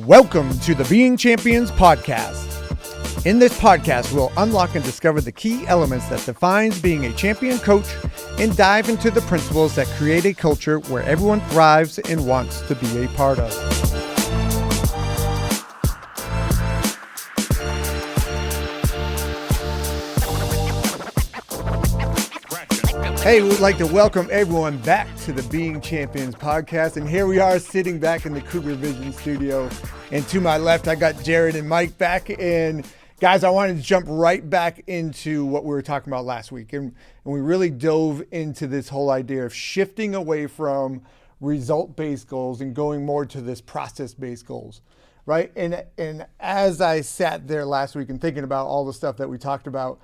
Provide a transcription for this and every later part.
Welcome to the Being Champions podcast. In this podcast, we'll unlock and discover the key elements that defines being a champion coach and dive into the principles that create a culture where everyone thrives and wants to be a part of. Hey, we'd like to welcome everyone back to the Being Champions podcast. And here we are sitting back in the Cougar Vision studio. And to my left, I got Jared and Mike back. And guys, I wanted to jump right back into what we were talking about last week. And we really dove into this whole idea of shifting away from result-based goals and going more to this process-based goals, right? And as I sat there last week and thinking about all the stuff that we talked about,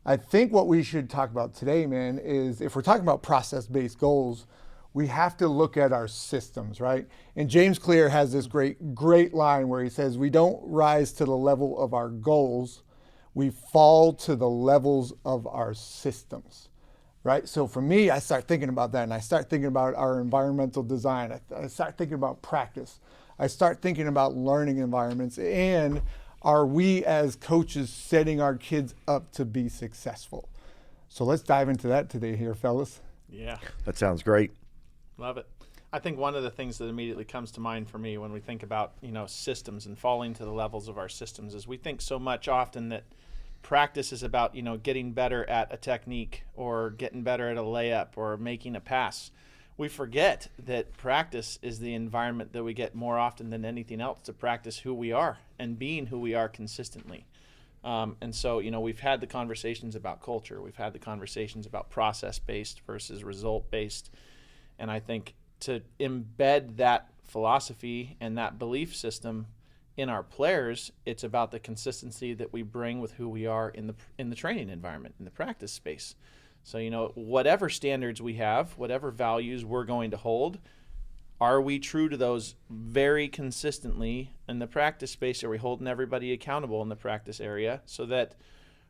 I think what we should talk about today, man, is if we're talking about process-based goals, we have to look at our systems, right? And James Clear has this great line where he says, we don't rise to the level of our goals, we fall to the levels of our systems, right? So for me, I start thinking about that, and I start thinking about our environmental design. I start thinking about practice. I start thinking about learning environments, and are we as coaches setting our kids up to be successful? So let's dive into that today here, fellas. Yeah. That sounds great. Love it. I think one of the things that immediately comes to mind for me when we think about, systems and falling to the levels of our systems is we think so much often that practice is about, getting better at a technique or getting better at a layup or making a pass. We forget that practice is the environment that we get more often than anything else to practice who we are and being who we are consistently. And so, we've had the conversations about culture. We've had the conversations about process-based versus result-based. And I think to embed that philosophy and that belief system in our players, it's about the consistency that we bring with who we are in the training environment, in the practice space. So, whatever standards we have, whatever values we're going to hold, are we true to those very consistently in the practice space? Are we holding everybody accountable in the practice area so that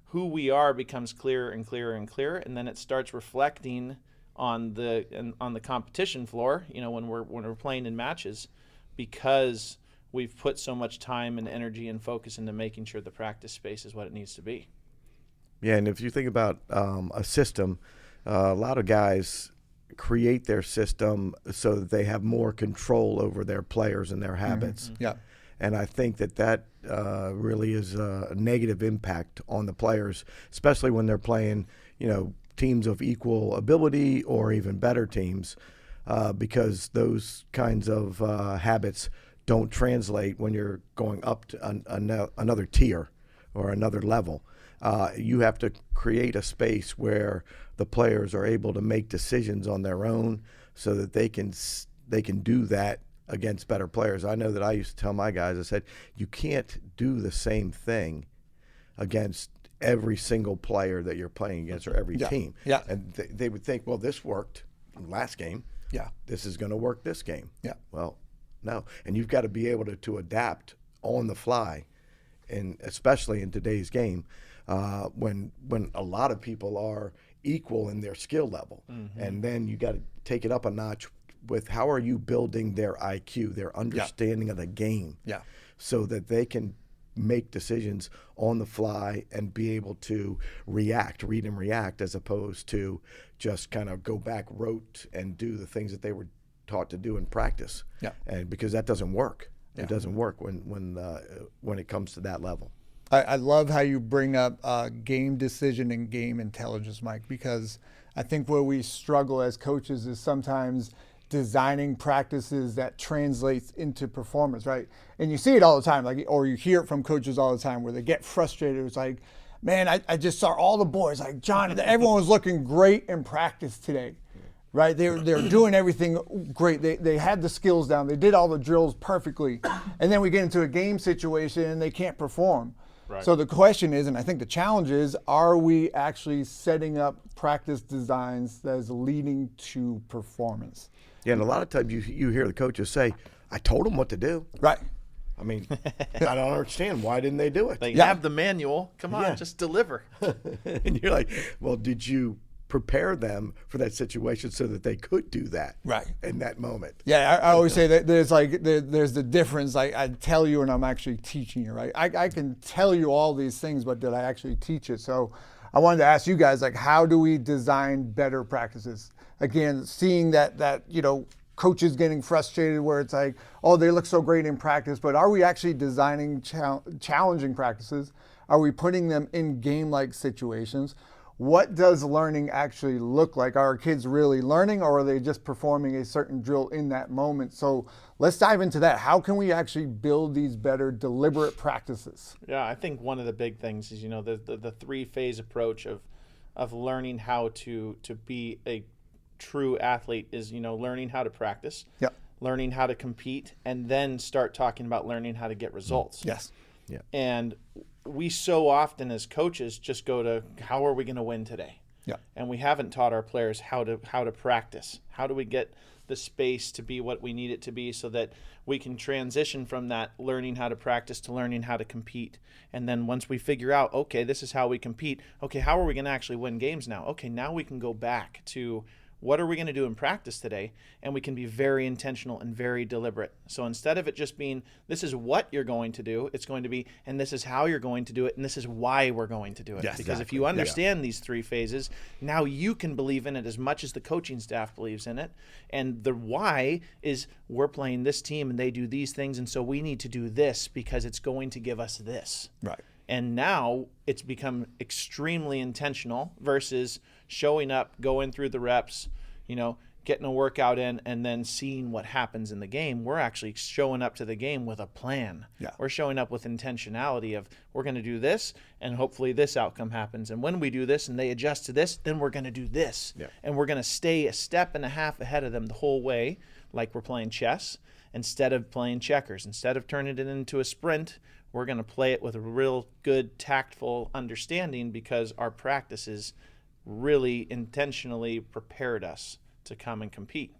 who we are becomes clearer and clearer and clearer, and then it starts reflecting on the competition floor, when we're playing in matches, because we've put so much time and energy and focus into making sure the practice space is what it needs to be. Yeah, and if you think about a system, a lot of guys create their system so that they have more control over their players and their habits. Mm-hmm. Yeah. And I think that really is a negative impact on the players, especially when they're playing, teams of equal ability or even better teams, because those kinds of habits don't translate when you're going up to another tier or another level. You have to create a space where the players are able to make decisions on their own so that they can do that against better players. I know that I used to tell my guys, I said, you can't do the same thing against every single player that you're playing against or every team. Yeah. And they would think, well, this worked last game. Yeah. This is going to work this game. Yeah. Well, no. And you've got to be able to adapt on the fly, and especially in today's game, when a lot of people are equal in their skill level. Mm-hmm. And then you got to take it up a notch with how are you building their IQ, their understanding of the game, so that they can make decisions on the fly and be able to read and react, as opposed to just kind of go back rote and do the things that they were taught to do in practice. Yeah. And because that doesn't work. Yeah. It doesn't work when it comes to that level. I love how you bring up game decision and game intelligence, Mike, because I think where we struggle as coaches is sometimes designing practices that translates into performance, right? And you see it all the time, or you hear it from coaches all the time where they get frustrated. It's like, man, I just saw all the boys, like John, everyone was looking great in practice today, right? They're doing everything great. They had the skills down. They did all the drills perfectly. And then we get into a game situation and they can't perform. Right. So the question is, and I think the challenge is, are we actually setting up practice designs that is leading to performance? Yeah, and a lot of times you hear the coaches say, I told them what to do. Right. I mean, I don't understand. Why didn't they do it? They have the manual. Come on, just deliver. And you're like, well, did you prepare them for that situation so that they could do that right in that moment. Yeah, I always say that there's the difference. Like, I tell you and I'm actually teaching you, right? I can tell you all these things, but did I actually teach it? So I wanted to ask you guys, like, how do we design better practices? Again, seeing that coaches getting frustrated where it's like, oh, they look so great in practice, but are we actually designing challenging practices? Are we putting them in game-like situations? What does learning actually look like? Are our kids really learning, or are they just performing a certain drill in that moment? So let's dive into that. How can we actually build these better deliberate practices? Yeah, I think one of the big things is, the three-phase approach of learning how to be a true athlete is, learning how to practice, learning how to compete, and then start talking about learning how to get results. Yes. Yeah. And we so often as coaches just go to, how are we going to win today? Yeah. And we haven't taught our players how to practice. How do we get the space to be what we need it to be so that we can transition from that learning how to practice to learning how to compete. And then once we figure out, okay, this is how we compete. Okay, how are we going to actually win games now? Okay, now we can go back to, what are we going to do in practice today? And we can be very intentional and very deliberate. So instead of it just being, this is what you're going to do, it's going to be, and this is how you're going to do it, and this is why we're going to do it. Yes, because exactly. if you understand these three phases, now you can believe in it as much as the coaching staff believes in it. And the why is, we're playing this team and they do these things, and so we need to do this because it's going to give us this. Right. And now it's become extremely intentional versus showing up, going through the reps, getting a workout in, and then seeing what happens in the game. We're actually showing up to the game with a plan. Yeah. We're showing up with intentionality of, we're going to do this, and hopefully this outcome happens. And when we do this and they adjust to this, then we're going to do this. Yeah. And we're going to stay a step and a half ahead of them the whole way, like we're playing chess, instead of playing checkers. Instead of turning it into a sprint, we're going to play it with a real good, tactful understanding, because our practices really intentionally prepared us to come and compete.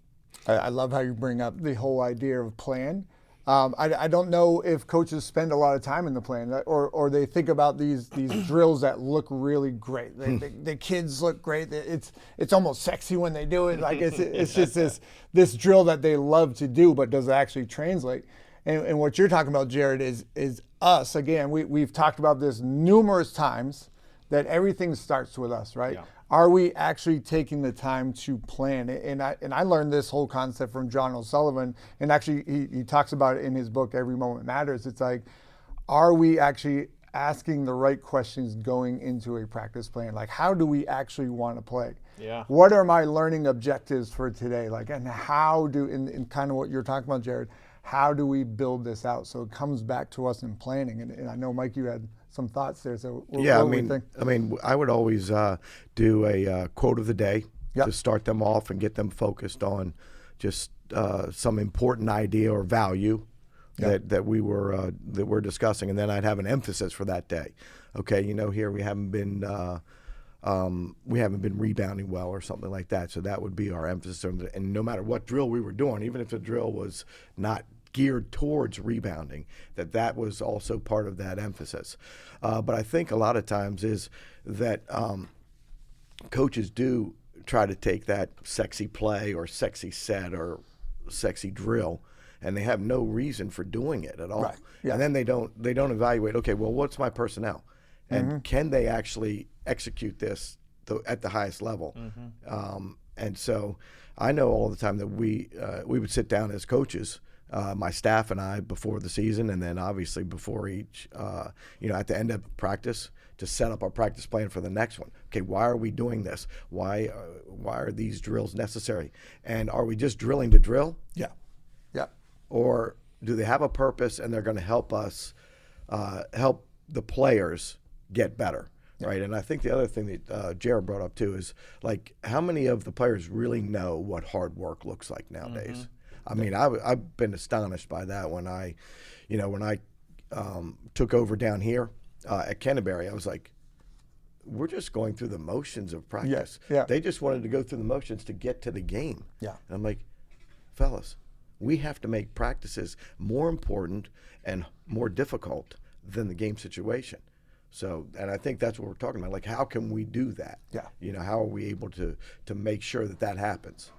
I love how you bring up the whole idea of plan. I don't know if coaches spend a lot of time in the plan, or they think about these drills that look really great. The kids look great. It's almost sexy when they do it. Like it's just this drill that they love to do, but does it actually translate? And what you're talking about, Jared, is us. Again, we've talked about this numerous times, that everything starts with us, right? Yeah. Are we actually taking the time to plan? And I learned this whole concept from John O'Sullivan, and actually he talks about it in his book, Every Moment Matters. It's like, are we actually asking the right questions going into a practice plan? Like, how do we actually want to play? Yeah. What are my learning objectives for today? Like, and how do, in kind of what you're talking about, Jared, how do we build this out? So it comes back to us in planning. And I know, Mike, you had some thoughts there. So what do we think? I would always do a quote of the day Yep. to start them off and get them focused on just some important idea or value Yep. that we're discussing, and then I'd have an emphasis for that day. Okay, here we haven't been rebounding well or something like that, so that would be our emphasis. And no matter what drill we were doing, even if the drill was not geared towards rebounding, that was also part of that emphasis. But I think a lot of times is that coaches do try to take that sexy play or sexy set or sexy drill, and they have no reason for doing it at all. Right. Yeah. And then they don't evaluate, okay, well, what's my personnel? And can they actually execute this at the highest level? And so I know all the time that we would sit down as coaches, my staff and I, before the season, and then obviously before each, at the end of practice, to set up our practice plan for the next one. Okay, why are we doing this? Why are these drills necessary? And are we just drilling to drill? Yeah. Yeah. Or do they have a purpose and they're going to help us, help the players get better? Right. And I think the other thing that Jared brought up too is, like, how many of the players really know what hard work looks like nowadays? I mean, I've been astonished by that when I took over down here at Canterbury. I was like, we're just going through the motions of practice. Yes. Yeah. They just wanted to go through the motions to get to the game. Yeah. And I'm like, fellas, we have to make practices more important and more difficult than the game situation. So, and I think that's what we're talking about. Like, how can we do that? Yeah. How are we able to make sure that happens?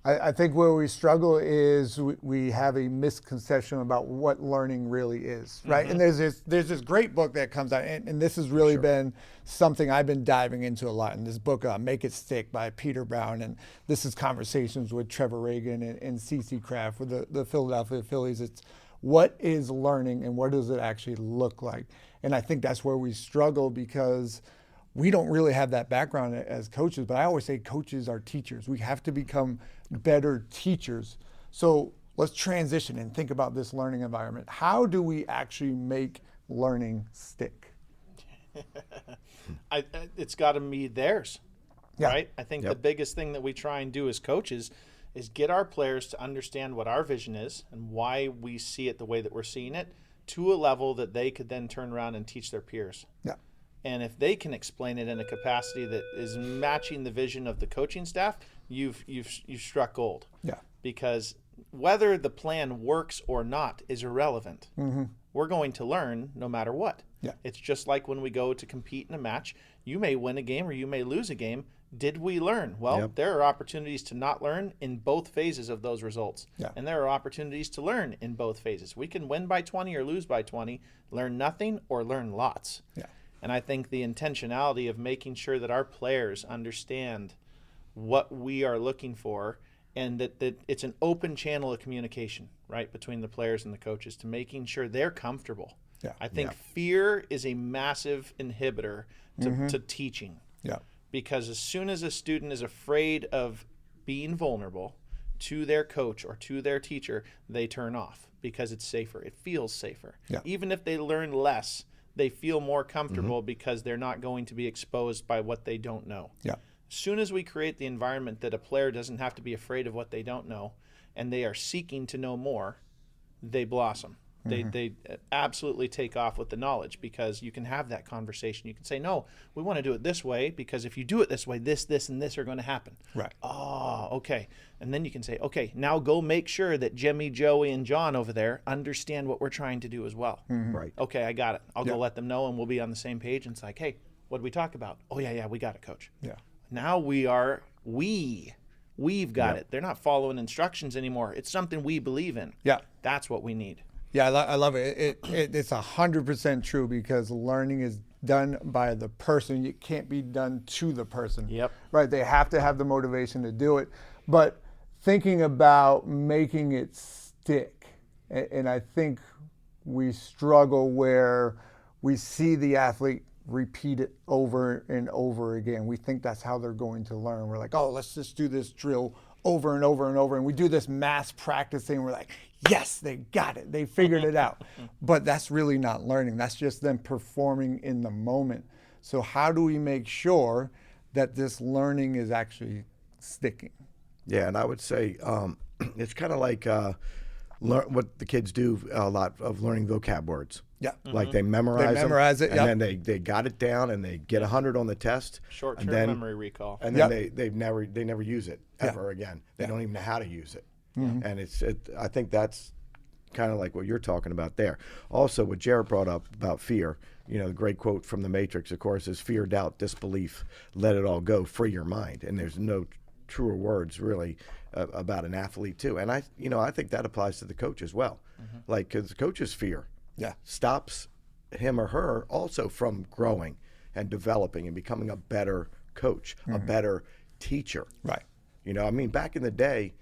I think where we struggle is we have a misconception about what learning really is, right? And there's this great book that comes out, and this has really been something I've been diving into a lot. In this book, Make It Stick by Peter Brown, and this is conversations with Trevor Reagan and CC Kraft with the Philadelphia Phillies. It's what is learning and what does it actually look like? And I think that's where we struggle because we don't really have that background as coaches, but I always say coaches are teachers. We have to become better teachers. So let's transition and think about this learning environment. How do we actually make learning stick? It's got to be theirs, right? I think Yep. the biggest thing that we try and do as coaches is get our players to understand what our vision is and why we see it the way that we're seeing it to a level that they could then turn around and teach their peers. Yeah. And if they can explain it in a capacity that is matching the vision of the coaching staff, you've struck gold. Yeah. Because whether the plan works or not is irrelevant. We're going to learn no matter what. Yeah. It's just like when we go to compete in a match. You may win a game or you may lose a game. Did we learn? Well, there are opportunities to not learn in both phases of those results. Yeah. And there are opportunities to learn in both phases. We can win by 20 or lose by 20, learn nothing or learn lots. Yeah. And I think the intentionality of making sure that our players understand what we are looking for and that it's an open channel of communication, right, between the players and the coaches to making sure they're comfortable. Yeah. I think fear is a massive inhibitor to teaching. Yeah. Because as soon as a student is afraid of being vulnerable to their coach or to their teacher, they turn off because it's safer. It feels safer. Yeah. Even if they learn less, they feel more comfortable because they're not going to be exposed by what they don't know. Yeah. As soon as we create the environment that a player doesn't have to be afraid of what they don't know and they are seeking to know more, they blossom. They absolutely take off with the knowledge because you can have that conversation. You can say, no, we want to do it this way because if you do it this way, this, and this are going to happen. Right. Oh, okay. And then you can say, okay, now go make sure that Jimmy, Joey, and John over there understand what we're trying to do as well. Right. Okay, I got it. I'll go let them know and we'll be on the same page. And it's like, hey, what did we talk about? Oh, yeah, we got it, coach. Yeah. Now we've got it. They're not following instructions anymore. It's something we believe in. Yeah. That's what we need. Yeah, I love it. It's 100% true because learning is done by the person. It can't be done to the person. Yep. Right. They have to have the motivation to do it. But thinking about making it stick, and I think we struggle where we see the athlete repeat it over and over again. We think that's how they're going to learn. We're like, oh, let's just do this drill over and over and over. And we do this mass practicing. We're like, yes, they got it. They figured it out. But that's really not learning. That's just them performing in the moment. So how do we make sure that this learning is actually sticking? Yeah, and I would say it's kind of like what the kids do a lot of learning vocab words. Yeah. Like they memorize it, and then they got it down, and they get 100 on the test. Short-term memory recall. And then they never use it ever again. They don't even know how to use it. And I think that's kind of like what you're talking about there. Also, what Jared brought up about fear, the great quote from The Matrix, of course, is fear, doubt, disbelief, let it all go, free your mind. And there's no truer words really about an athlete too. And I think that applies to the coach as well. Like, because the coach's fear stops him or her also from growing and developing and becoming a better coach, a better teacher. Right. Back in the day,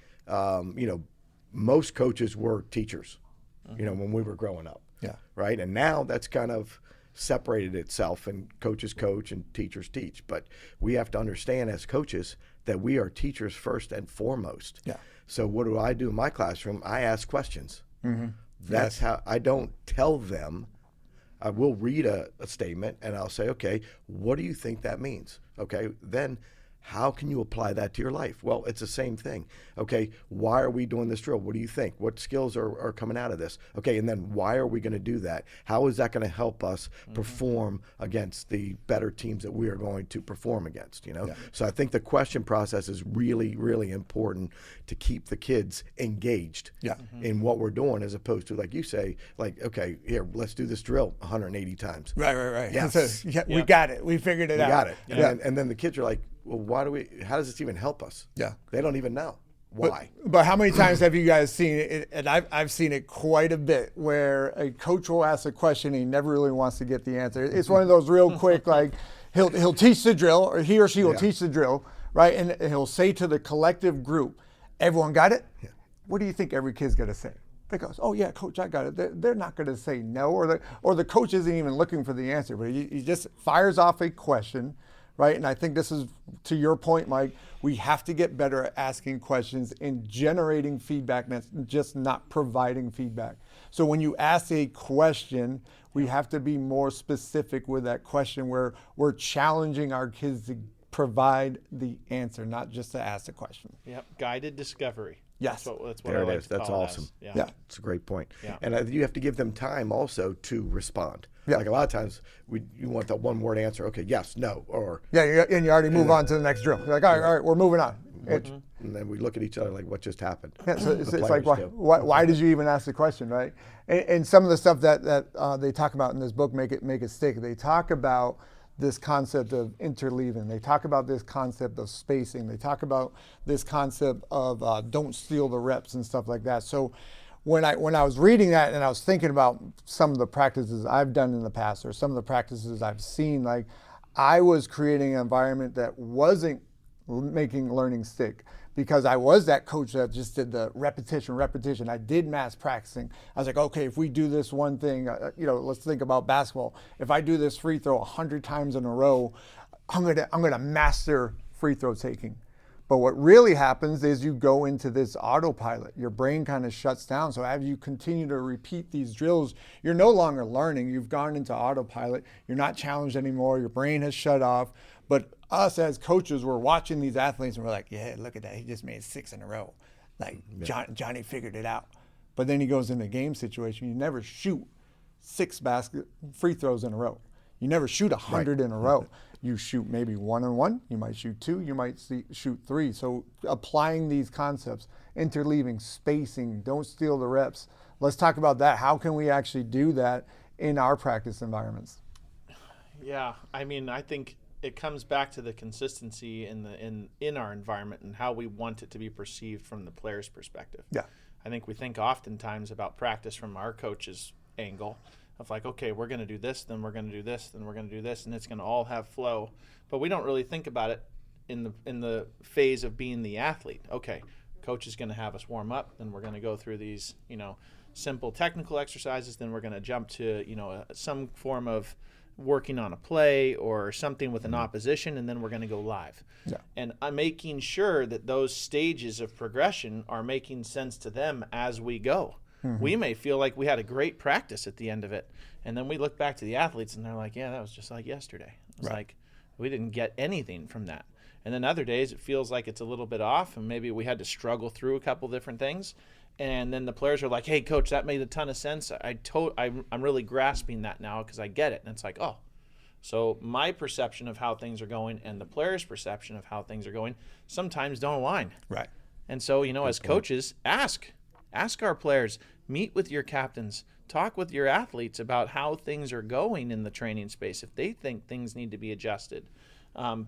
most coaches were teachers, when we were growing up. Yeah. Right. And now that's kind of separated itself, and coaches coach and teachers teach. But we have to understand as coaches that we are teachers first and foremost. Yeah. So what do I do in my classroom? I ask questions. That's how I don't tell them. I will read a statement and I'll say, okay, what do you think that means? Okay, then How can you apply that to your life? Well, it's the same thing. Okay, why are we doing this drill? What do you think? What skills are coming out of this? Okay, and then why are we going to do that? How is that going to help us perform against the better teams that we are going to perform against, you know? Yeah. So I think the question process is really, really important to keep the kids engaged in what we're doing, as opposed to, like you say, like, okay, here, let's do this drill 180 times. Right. Yes. We got it. We figured it out. We got it. Yeah. And then the kids are like, well, how does this even help us? Yeah. They don't even know why. But how many times have you guys seen it? And I've seen it quite a bit, where a coach will ask a question and he never really wants to get the answer. It's one of those real quick, like he'll teach the drill, or he or she will teach the drill, right? And he'll say to the collective group, everyone got it? Yeah. What do you think every kid's going to say? They goes, oh yeah, coach, I got it. They're not going to say no, or the coach isn't even looking for the answer, but he just fires off a question. Right, and I think this is, to your point, Mike, we have to get better at asking questions and generating feedback, and just not providing feedback. So when you ask a question, we have to be more specific with that question, where we're challenging our kids to provide the answer, not just to ask the question. Yep, guided discovery. Yes. That's what there I it like is. to That's call awesome. It as. Yeah. It's a great point. Yeah. And you have to give them time also to respond. Yeah. Like a lot of times, you want that one word answer. Okay, yes, no, or and you already move on to the next drill. You're like, all right, we're moving on. and then we look at each other like, what just happened? Yeah, so it's like, why did you even ask the question, right? And some of the stuff that they talk about in this book, Make It Stick, they talk about this concept of interleaving. They talk about this concept of spacing. They talk about this concept of don't steal the reps and stuff like that. So when I was reading that and I was thinking about some of the practices I've done in the past, or some of the practices I've seen, like, I was creating an environment that wasn't making learning stick, because I was that coach that just did the repetition. I did mass practicing. I was like, okay, if we do this one thing, let's think about basketball. If I do this free throw 100 times in a row, I'm gonna master free throw taking. But what really happens is you go into this autopilot. Your brain kind of shuts down. So as you continue to repeat these drills, you're no longer learning. You've gone into autopilot. You're not challenged anymore. Your brain has shut off. But us as coaches, we're watching these athletes and we're like, yeah, look at that. He just made 6 in a row. Like, Johnny figured it out. But then he goes in a game situation. You never shoot 6 free throws in a row. You never shoot 100 in a row. You shoot maybe 1 and 1. You might shoot 2. You might shoot 3. So applying these concepts, interleaving, spacing, don't steal the reps. Let's talk about that. How can we actually do that in our practice environments? Yeah, I mean, I think it comes back to the consistency in our environment and how we want it to be perceived from the player's perspective. Yeah. I think we think oftentimes about practice from our coach's angle of like, okay, we're going to do this, then we're going to do this, then we're going to do this, and it's going to all have flow. But we don't really think about it in the phase of being the athlete. Okay, coach is going to have us warm up, then we're going to go through these, simple technical exercises, then we're going to jump to, some form of working on a play or something with an opposition, and then we're going to go live. Yeah. And I'm making sure that those stages of progression are making sense to them as we go. We may feel like we had a great practice at the end of it, and then we look back to the athletes and they're like, yeah, that was just like yesterday. It's like we didn't get anything from that. And then other days it feels like it's a little bit off, and maybe we had to struggle through a couple different things. And then the players are like, hey, coach, that made a ton of sense. I'm really grasping that now because I get it. And it's like, oh. So my perception of how things are going and the player's perception of how things are going sometimes don't align. Right. And so, as coaches, ask our players, meet with your captains, talk with your athletes about how things are going in the training space, if they think things need to be adjusted.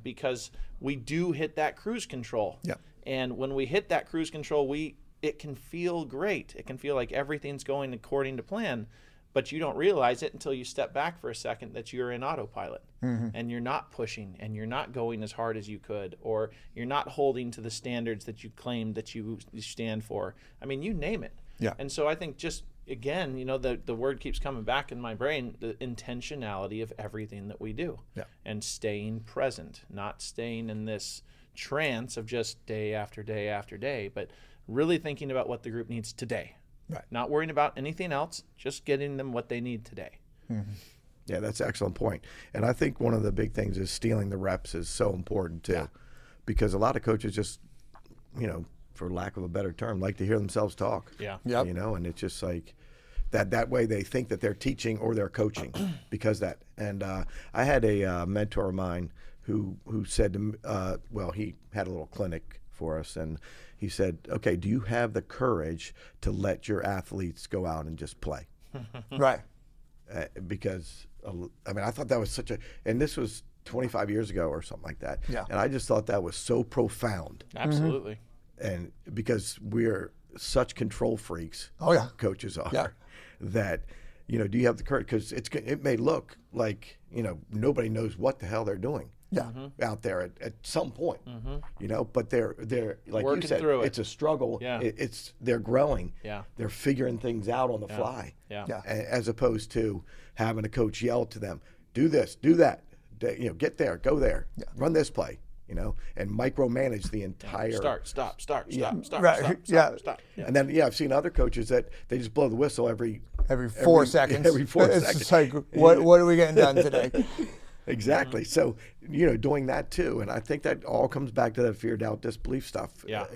Because we do hit that cruise control. Yep. And when we hit that cruise control, it can feel great. It can feel like everything's going according to plan, but you don't realize it until you step back for a second that you're in autopilot and you're not pushing and you're not going as hard as you could, or you're not holding to the standards that you claim that you stand for. I mean, you name it. Yeah. And so I think just, again, the word keeps coming back in my brain, the intentionality of everything that we do. Yeah. And staying present, not staying in this trance of just day after day after day, but really thinking about what the group needs today. Right. Not worrying about anything else, just getting them what they need today. Yeah, that's an excellent point. And I think one of the big things is stealing the reps is so important too. Yeah. because a lot of coaches just, for lack of a better term, like to hear themselves talk. Yeah. Yep. And it's just like that way they think that they're teaching or they're coaching because that. And I had a mentor of mine who said to me, he had a little clinic for us, and he said, okay, do you have the courage to let your athletes go out and just play? Right. Because, I thought that was and this was 25 years ago or something like that. Yeah. And I just thought that was so profound. Absolutely. And because we're such control freaks, Oh, yeah. coaches are, Yeah. that, do you have the courage? Because it may look like, nobody knows what the hell they're doing. Yeah. Out there at some point, but they're like Working you said, through it. it's a struggle. Yeah. They're growing. Yeah. They're figuring things out on the fly. Yeah. Yeah. As opposed to having a coach yell to them, do this, do that, get there, go there, run this play, and micromanage the entire. Stop. Right. Yeah. Stop. Yeah. And then I've seen other coaches that they just blow the whistle every 4 seconds. Every 4 it's seconds. Just like, what are we getting done today? Exactly. So, doing that too. And I think that all comes back to that fear, doubt, disbelief stuff. Yeah.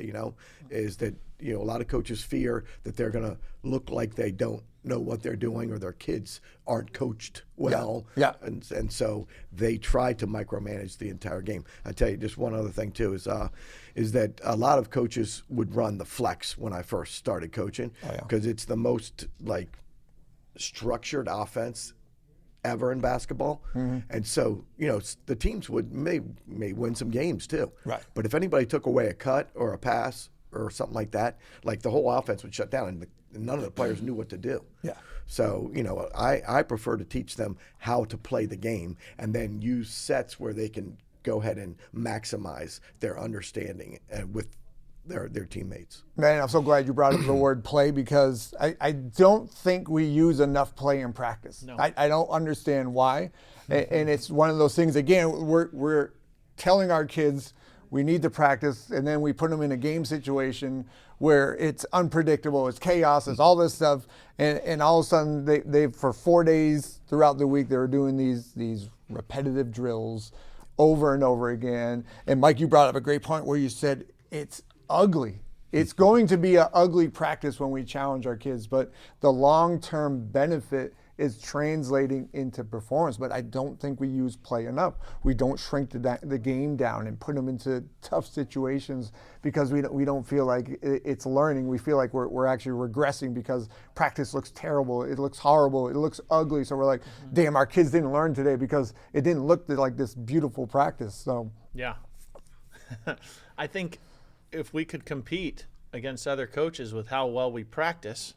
Is that, a lot of coaches fear that they're going to look like they don't know what they're doing or their kids aren't coached well. Yeah. And so they try to micromanage the entire game. I tell you, just one other thing too is that a lot of coaches would run the flex when I first started coaching because it's the most structured offense ever in basketball. And so, the teams may win some games too. Right. But if anybody took away a cut or a pass or something like that, like the whole offense would shut down and none of the players knew what to do. Yeah. So, I prefer to teach them how to play the game and then use sets where they can go ahead and maximize their understanding with their teammates. Man, I'm so glad you brought up the word play because I don't think we use enough play in practice. No. I don't understand why. And it's one of those things, again, we're telling our kids we need to practice, and then we put them in a game situation where it's unpredictable, it's chaos, it's all this stuff, and all of a sudden they for 4 days throughout the week they were doing these repetitive drills over and over again. And Mike, you brought up a great point where you said it's ugly. It's going to be an ugly practice when we challenge our kids, but the long-term benefit is translating into performance. But I don't think we use play enough. We don't shrink the game down and put them into tough situations because we don't feel like it's learning. We feel like we're actually regressing because practice looks terrible. It looks horrible. It looks ugly. So we're like, damn, our kids didn't learn today because it didn't look like this beautiful practice. So Yeah. I think if we could compete against other coaches with how well we practice,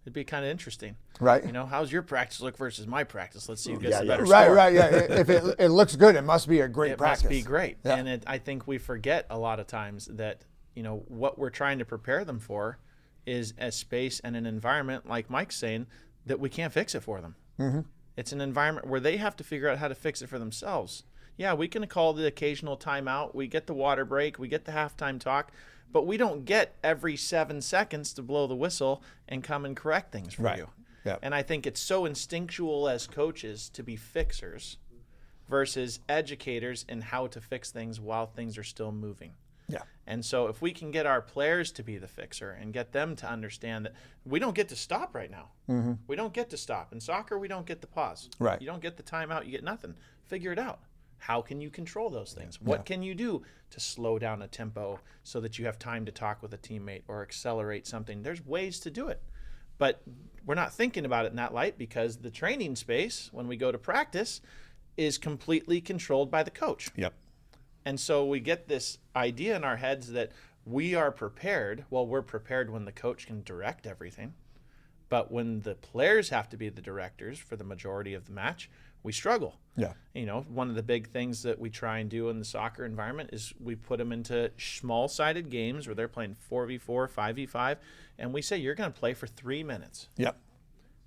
it'd be kind of interesting. Right. How's your practice look versus my practice? Let's see who gets the better Right, score. right, yeah. If it looks good, it must be a great practice. It must be great. Yeah. And I think we forget a lot of times that, what we're trying to prepare them for is a space and an environment, like Mike's saying, that we can't fix it for them. Mm-hmm. It's an environment where they have to figure out how to fix it for themselves. Yeah, we can call the occasional timeout. We get the water break. We get the halftime talk. But we don't get every 7 seconds to blow the whistle and come and correct things for you. Yep. And I think it's so instinctual as coaches to be fixers versus educators in how to fix things while things are still moving. Yeah. And so if we can get our players to be the fixer and get them to understand that we don't get to stop right now. Mm-hmm. We don't get to stop. In soccer, we don't get the pause. Right. You don't get the timeout. You get nothing. Figure it out. How can you control those things? What can you do to slow down a tempo so that you have time to talk with a teammate or accelerate something? There's ways to do it. But we're not thinking about it in that light because the training space, when we go to practice, is completely controlled by the coach. Yep. And so we get this idea in our heads that we are prepared. Well, we're prepared when the coach can direct everything. But when the players have to be the directors for the majority of the match, we struggle. Yeah. One of the big things that we try and do in the soccer environment is we put them into small-sided games where they're playing 4v4, 5v5, and we say you're going to play for 3 minutes. Yep.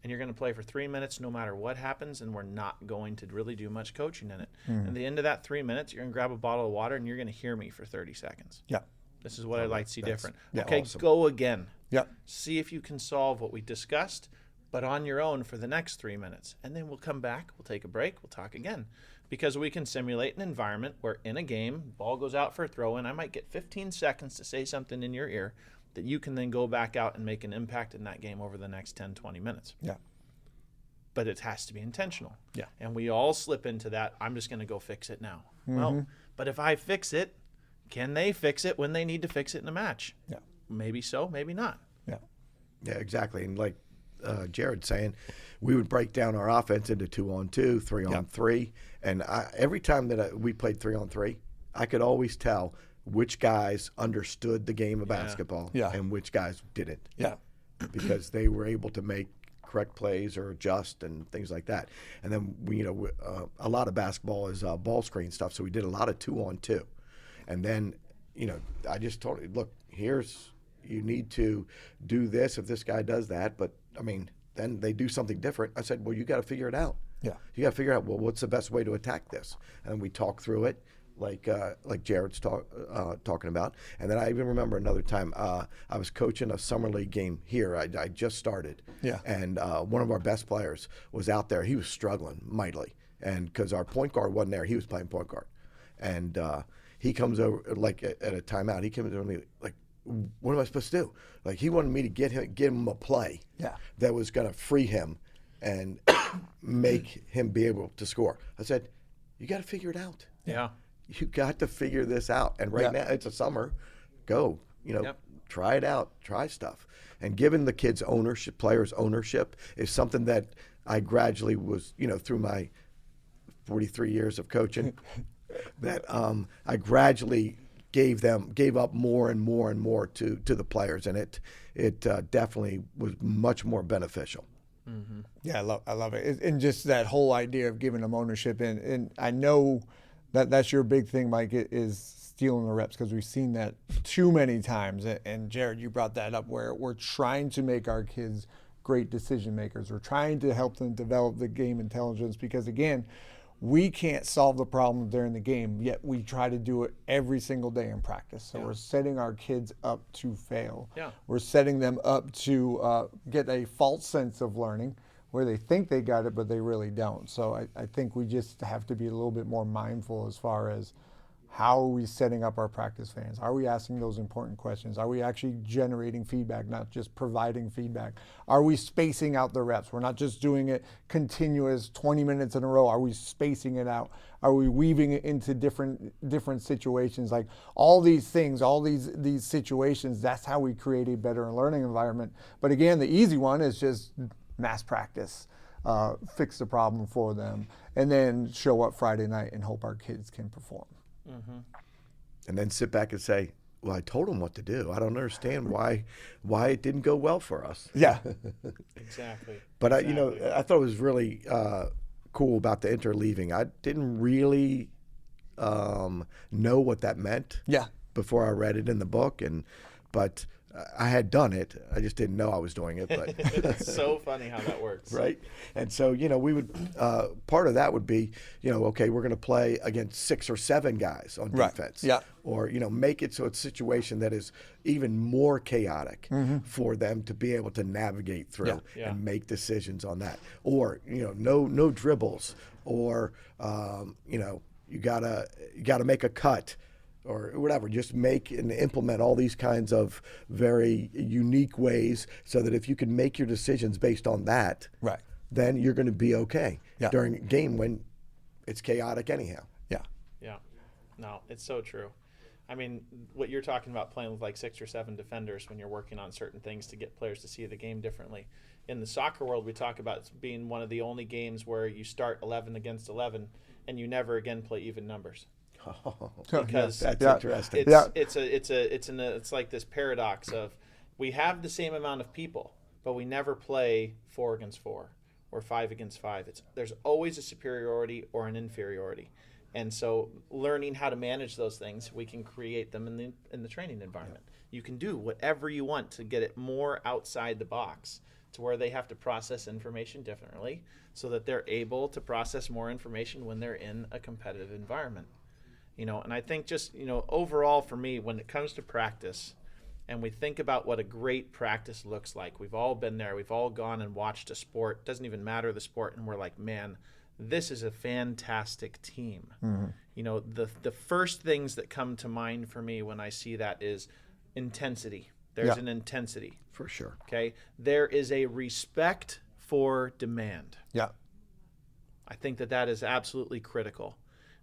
And you're going to play for 3 minutes no matter what happens, and we're not going to really do much coaching in it. At the end of that 3 minutes, you're going to grab a bottle of water, and you're going to hear me for 30 seconds. Yeah. This is what I'd like to see different. yeah, Okay, awesome. go again. Yep. See if you can solve what we discussed, but on your own for the next 3 minutes. And then we'll come back, we'll take a break, we'll talk again. because we can simulate an environment where in a game, ball goes out for a throw, and I might get 15 seconds to say something in your ear that you can then go back out and make an impact in that game over the next 10, 20 minutes. Yeah. But it has to be intentional. Yeah. And we all slip into that, I'm just going to go fix it now. Mm-hmm. Well, but if I fix it, can they fix it when they need to fix it in a match? Yeah. Maybe so, maybe not. Yeah. Yeah, exactly. And like Jared's saying, we would break down our offense into 2-on-2, 3-on-3. And every time that we played 3-on-3, I could always tell which guys understood the game of basketball and which guys didn't. Yeah. Because they were able to make correct plays or adjust and things like that. And then, a lot of basketball is ball screen stuff, so we did a lot of 2-on-2. And then, I just told him, look, you need to do this if this guy does that. But, then they do something different. I said, well, you got to figure it out. Yeah. You got to figure out, well, what's the best way to attack this? And we talk through it like Jared's talking about. And then I even remember another time I was coaching a summer league game here. I just started. Yeah. And one of our best players was out there. He was struggling mightily. And because our point guard wasn't there, he was playing point guard. And he comes over, like at a timeout, he comes over to me like, what am I supposed to do? Like, he wanted me to give him a play that was going to free him and make him be able to score. I said, you got to figure it out. Yeah. You got to figure this out. And right now, it's a summer. Go, try it out, try stuff. And giving the kids ownership, players ownership, is something that I gradually was, through my 43 years of coaching, that I gradually gave up more and more and more to the players, and it definitely was much more beneficial. Mm-hmm. Yeah, I love it. And just that whole idea of giving them ownership, and I know that's your big thing, Mike, is stealing the reps, because we've seen that too many times. And Jared, you brought that up, where we're trying to make our kids great decision makers. We're trying to help them develop the game intelligence, because again, we can't solve the problem during the game, yet we try to do it every single day in practice. So we're setting our kids up to fail. Yeah. We're setting them up to get a false sense of learning, where they think they got it, but they really don't. So I think we just have to be a little bit more mindful as far as how are we setting up our practice fans? Are we asking those important questions? Are we actually generating feedback, not just providing feedback? Are we spacing out the reps? We're not just doing it continuous 20 minutes in a row. Are we spacing it out? Are we weaving it into different situations? Like all these things, all these situations, that's how we create a better learning environment. But again, the easy one is just mass practice. Fix the problem for them, and then show up Friday night and hope our kids can perform. Mm-hmm. And then sit back and say, well, I told them what to do. I don't understand why it didn't go well for us. Yeah. Exactly. But I thought it was really cool about the interleaving. I didn't really know what that meant before I read it in the book, but I had done it. I just didn't know I was doing it. But it's so funny how that works. Right. And so, we would, part of that would be, okay, we're going to play against 6 or 7 guys on defense. Yeah. Or, make it so it's a situation that is even more chaotic for them to be able to navigate through and make decisions on that. Or, no dribbles, or, you gotta make a cut, or whatever. Just make and implement all these kinds of very unique ways, so that if you can make your decisions based on that, then you're going to be okay during a game when it's chaotic anyhow. Yeah. No, it's so true. I mean, what you're talking about, playing with like 6 or 7 defenders when you're working on certain things to get players to see the game differently. In the soccer world, we talk about it being one of the only games where you start 11 against 11 and you never again play even numbers. Because that's interesting. It's like this paradox of, we have the same amount of people, but we never play 4 against 4 or 5 against 5. There's always a superiority or an inferiority, and so learning how to manage those things, we can create them in the training environment. You can do whatever you want to get it more outside the box, to where they have to process information differently, so that they're able to process more information when they're in a competitive environment. And I think just, overall for me, when it comes to practice, and we think about what a great practice looks like, we've all been there. We've all gone and watched a sport. Doesn't even matter the sport. And we're like, man, this is a fantastic team. You know, the first things that come to mind for me when I see that is intensity. There's an intensity. For sure. Okay? There is a respect for demand. Yeah. I think that is absolutely critical.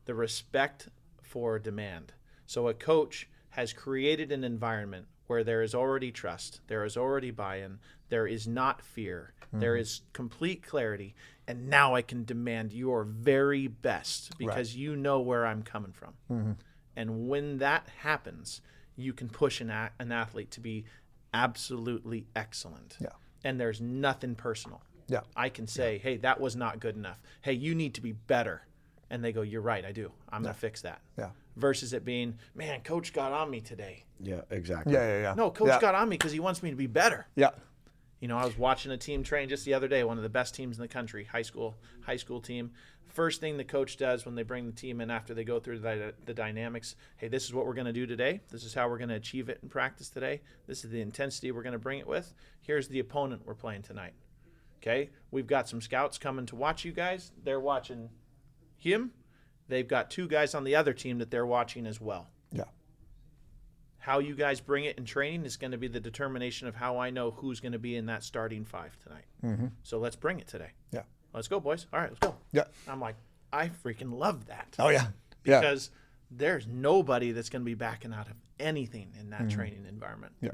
The respect for demand. So a coach has created an environment where there is already trust, there is already buy-in, there is not fear, there is complete clarity, and now I can demand your very best because you know where I'm coming from. And when that happens, you can push an athlete to be absolutely excellent. Yeah. And there's nothing personal. Yeah. I can say, hey, that was not good enough. Hey, you need to be better. And they go, you're right, I do. I'm going to fix that. Yeah. Versus it being, man, coach got on me today. Yeah, exactly. Yeah. No, coach got on me because he wants me to be better. Yeah. You know, I was watching a team train just the other day, one of the best teams in the country, high school team. First thing the coach does when they bring the team in after they go through the dynamics, hey, this is what we're going to do today. This is how we're going to achieve it in practice today. This is the intensity we're going to bring it with. Here's the opponent we're playing tonight. Okay? We've got some scouts coming to watch you guys. They're watching him. They've got 2 guys on the other team that they're watching as well. Yeah. How you guys bring it in training is going to be the determination of how I know who's going to be in that starting 5 tonight. So let's bring it today. Yeah. Let's go, boys. All right, let's go. Yeah. I'm like, I freaking love that. Oh, yeah. Yeah. Because there's nobody that's going to be backing out of anything in that training environment. Yeah.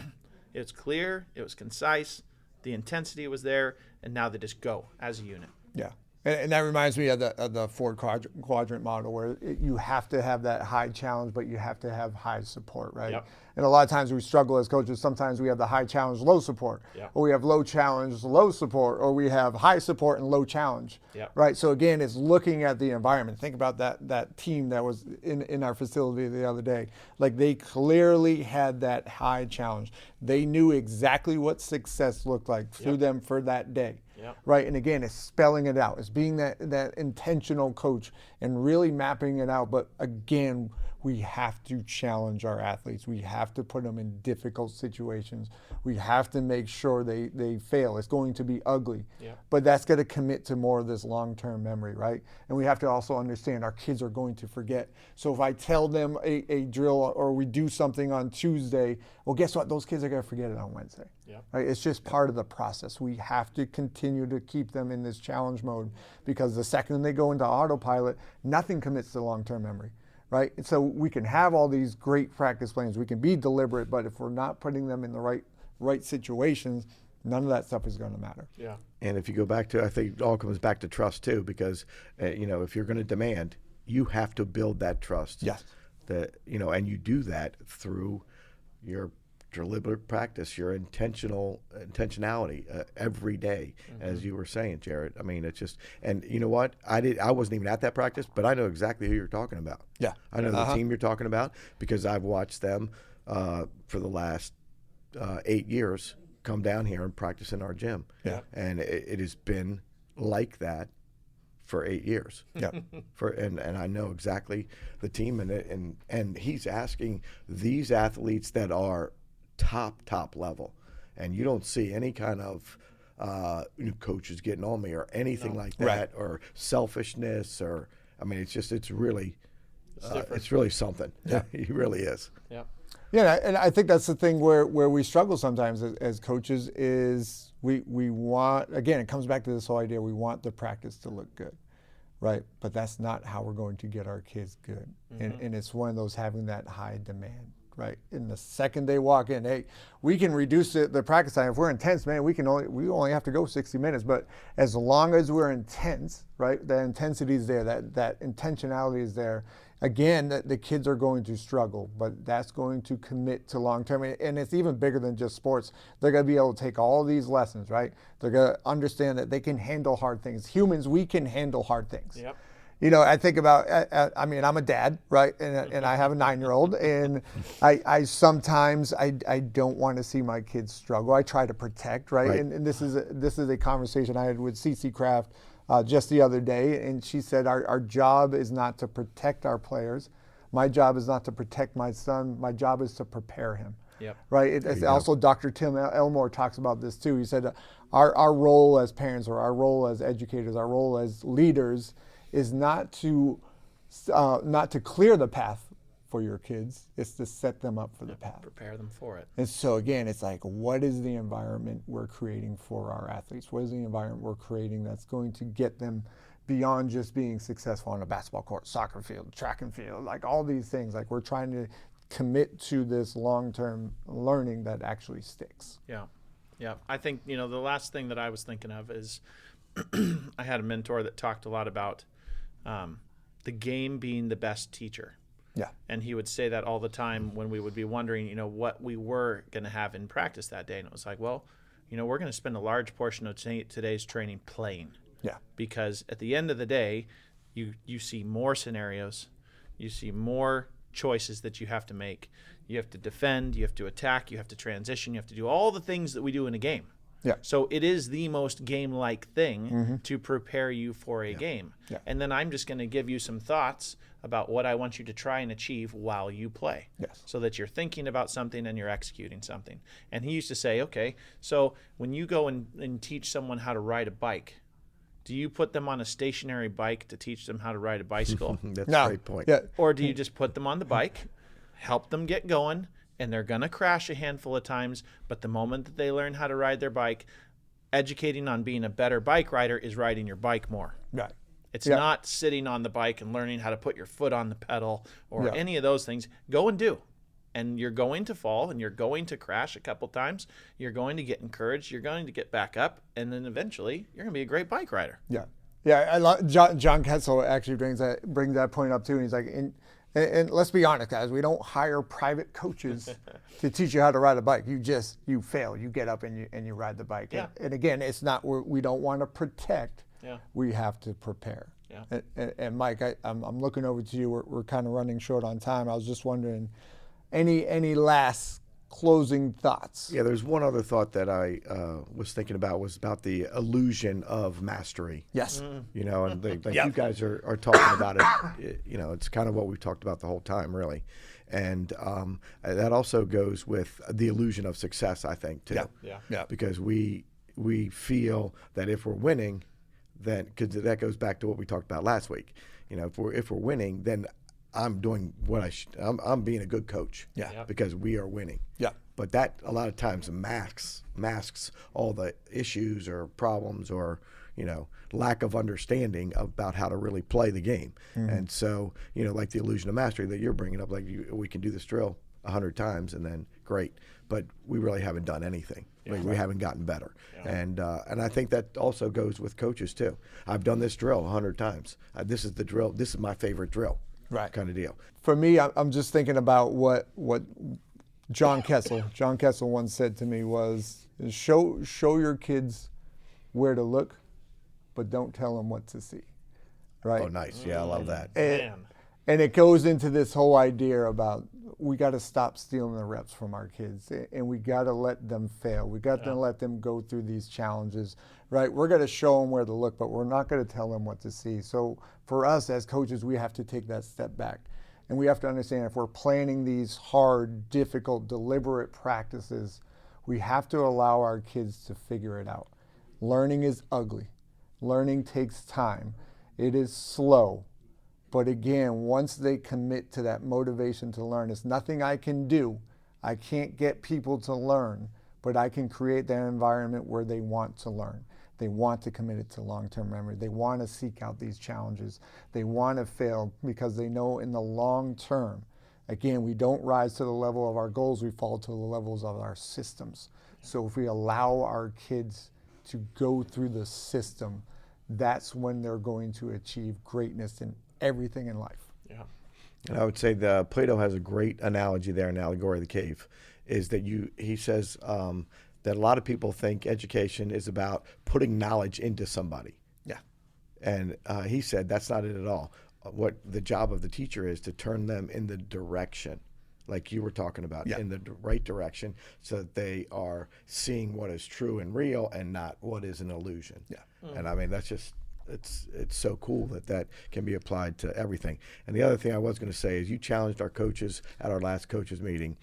It's clear. It was concise. The intensity was there. And now they just go as a unit. Yeah. And that reminds me of the 4 quadrant model where you have to have that high challenge, but you have to have high support, right? Yep. And a lot of times we struggle as coaches. Sometimes we have the high challenge, low support, Yep. or we have low challenge, low support, or we have high support and low challenge, Yep. right? So again, it's looking at the environment. Think about that team that was in our facility the other day. Like they clearly had that high challenge. They knew exactly what success looked like through them for that day. Yep. Right, and again, it's spelling it out. It's being that intentional coach and really mapping it out. But again, we have to challenge our athletes. We have to put them in difficult situations. We have to make sure they fail. It's going to be ugly, but that's going to commit to more of this long-term memory, right? And we have to also understand our kids are going to forget. So if I tell them a drill or we do something on Tuesday, well, guess what? Those kids are going to forget it on Wednesday. Right? It's just part of the process. We have to continue to keep them in this challenge mode because the second they go into autopilot, nothing commits to long-term memory. Right? And so we can have all these great practice plans. We can be deliberate, but if we're not putting them in the right situations, none of that stuff is going to matter. Yeah. And if you go back to, I think it all comes back to trust too, because if you're going to demand, you have to build that trust. Yes. And you do that through your deliberate practice, your intentionality every day, as you were saying, Jared. I mean, it's just, and you know what? I wasn't even at that practice, but I know exactly who you're talking about. Yeah. I know the team you're talking about because I've watched them for the last 8 years come down here and practice in our gym. Yeah. And it has been like that for 8 years. Yeah. And I know exactly the team and he's asking these athletes that are top level, and you don't see any kind of coaches getting on me or anything like that, or selfishness, or I mean, it's really something. Yeah. He really is. Yeah. Yeah, and I think that's the thing where we struggle sometimes as coaches is we want, again, it comes back to this whole idea, we want the practice to look good, right? But that's not how we're going to get our kids good. And it's one of those having that high demand. Right. In the second they walk in, hey, we can reduce the practice time. If we're intense, man, we only have to go 60 minutes. But as long as we're intense, right, that intensity is there, that intentionality is there. Again, the kids are going to struggle, but that's going to commit to long term. And it's even bigger than just sports. They're going to be able to take all these lessons, right? They're going to understand that they can handle hard things. Humans, we can handle hard things. Yep. I think about, I mean, I'm a dad, right? And I have a 9-year-old, and I sometimes don't want to see my kids struggle. I try to protect, right? And this is a conversation I had with Cece Kraft just the other day, and she said our job is not to protect our players. My job is not to protect my son. My job is to prepare him. Yep. Right. It's also Dr. Tim Elmore talks about this too. He said our role as parents, or our role as educators, our role as leaders, is not to clear the path for your kids. It's to set them up for the path. Prepare them for it. And so again, it's like, what is the environment we're creating for our athletes? What is the environment we're creating that's going to get them beyond just being successful on a basketball court, soccer field, track and field, like all these things? Like, we're trying to commit to this long-term learning that actually sticks. Yeah. Yeah. I think, the last thing that I was thinking of is I had a mentor that talked a lot about the game being the best teacher. Yeah. And he would say that all the time when we would be wondering, what we were going to have in practice that day. And it was like, well, we're going to spend a large portion of today's training playing. Yeah. Because at the end of the day, you see more scenarios, you see more choices that you have to make. You have to defend, you have to attack, you have to transition, you have to do all the things that we do in a game. Yeah. So it is the most game-like thing to prepare you for a game. Yeah. And then I'm just going to give you some thoughts about what I want you to try and achieve while you play. Yes. So that you're thinking about something and you're executing something. And he used to say, okay, so when you go and teach someone how to ride a bike, do you put them on a stationary bike to teach them how to ride a bicycle? That's a great point. Yeah. Or do you just put them on the bike, help them get going, and they're going to crash a handful of times, but the moment that they learn how to ride their bike, educating on being a better bike rider is riding your bike more. Right. It's not sitting on the bike and learning how to put your foot on the pedal or any of those things. Go and do. And you're going to fall, and you're going to crash a couple times. You're going to get encouraged. You're going to get back up, and then eventually you're going to be a great bike rider. Yeah. Yeah. John Kessel actually brings that point up too. And he's like, and let's be honest, guys, we don't hire private coaches to teach you how to ride a bike. You fail. You get up and you ride the bike. Yeah. And again, it's not, we don't want to protect. Yeah. We have to prepare. Yeah. And Mike, I'm looking over to you. We're kind of running short on time. I was just wondering, any last closing thoughts? Yeah, there's one other thought that I was thinking about, was about the illusion of mastery. Yes. And you guys are talking about it. It's kind of what we've talked about the whole time, really. And that also goes with the illusion of success, I think, too. Yeah. Because we feel that if we're winning, then, because that goes back to what we talked about last week. If we're winning, then I'm doing what I'm being a good coach. Yeah. Because we are winning. Yeah. But that a lot of times masks all the issues or problems or lack of understanding about how to really play the game. And so like the illusion of mastery that you're bringing up, like we can do this drill 100 times and then great, but we really haven't done anything. We haven't gotten better. And I think that also goes with coaches too. I've done this drill 100 times. This is the drill. This is my favorite drill. Right. Kind of deal. For me, I'm just thinking about what John Kessel once said to me was, show your kids where to look, but don't tell them what to see. Right? Oh, nice. Yeah, I love that. And it goes into this whole idea about, we got to stop stealing the reps from our kids, and we got to let them fail. We got to let them go through these challenges, right? We're going to show them where to look, but we're not going to tell them what to see. So for us as coaches, we have to take that step back, and we have to understand, if we're planning these hard, difficult, deliberate practices, we have to allow our kids to figure it out. Learning is ugly. Learning takes time. It is slow. But again, once they commit to that motivation to learn, it's nothing I can do. I can't get people to learn, but I can create that environment where they want to learn. They want to commit it to long-term memory. They want to seek out these challenges. They want to fail because they know in the long term, again, we don't rise to the level of our goals, we fall to the levels of our systems. So if we allow our kids to go through the system, that's when they're going to achieve greatness in everything in life. Yeah. And I would say Plato has a great analogy there in Allegory of the Cave, is that he says that a lot of people think education is about putting knowledge into somebody. Yeah. And he said that's not it at all. What the job of the teacher is to turn them in the direction, like you were talking about, in the right direction, so that they are seeing what is true and real and not what is an illusion. Yeah. And I mean, that's just, it's so cool that can be applied to everything. And the other thing I was going to say is, you challenged our coaches at our last coaches meeting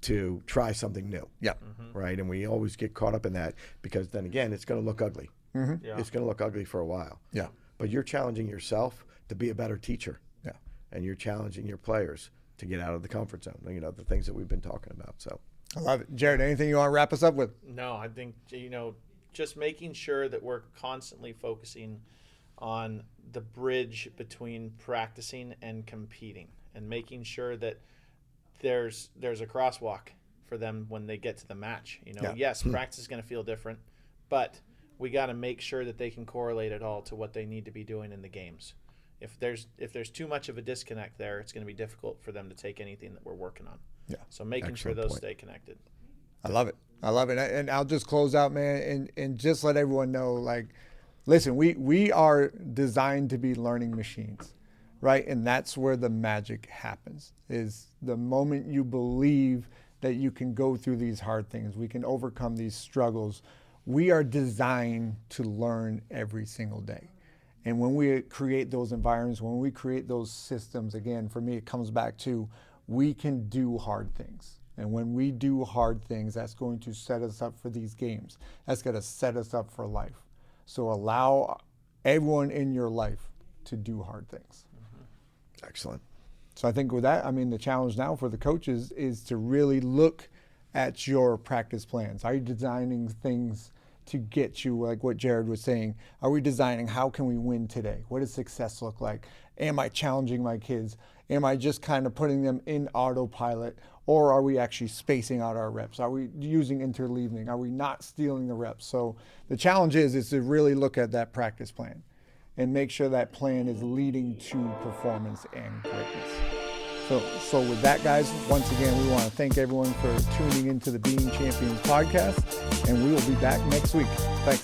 to try something new. Yeah. Right. And we always get caught up in that because then again, it's going to look ugly. Yeah. It's going to look ugly for a while. Yeah. But you're challenging yourself to be a better teacher. Yeah. And you're challenging your players to get out of the comfort zone, you know, the things that we've been talking about. So I love it. Jared, anything you want to wrap us up with? No, I think, just making sure that we're constantly focusing on the bridge between practicing and competing, and making sure that there's a crosswalk for them when they get to the match. Yes, practice is going to feel different, but we got to make sure that they can correlate it all to what they need to be doing in the games. If there's too much of a disconnect there, it's going to be difficult for them to take anything that we're working on. Yeah. So making sure those stay connected. I love it. And I'll just close out, man, and just let everyone know, like, listen, we are designed to be learning machines, right? And that's where the magic happens, is the moment you believe that you can go through these hard things, we can overcome these struggles. We are designed to learn every single day. And when we create those environments, when we create those systems, again, for me, it comes back to we can do hard things. And when we do hard things, that's going to set us up for these games. That's going to set us up for life. So allow everyone in your life to do hard things. excellent. So I think with that, I mean, the challenge now for the coaches is to really look at your practice plans. Are you designing things to get you, like what Jared was saying? Are we designing, how can we win today? What does success look like? Am I challenging my kids? Am I just kind of putting them in autopilot? Or are we actually spacing out our reps? Are we using interleaving? Are we not stealing the reps? So the challenge is to really look at that practice plan and make sure that plan is leading to performance and greatness. So with that, guys, once again, we want to thank everyone for tuning into the Being Champions podcast, and we will be back next week. Thanks.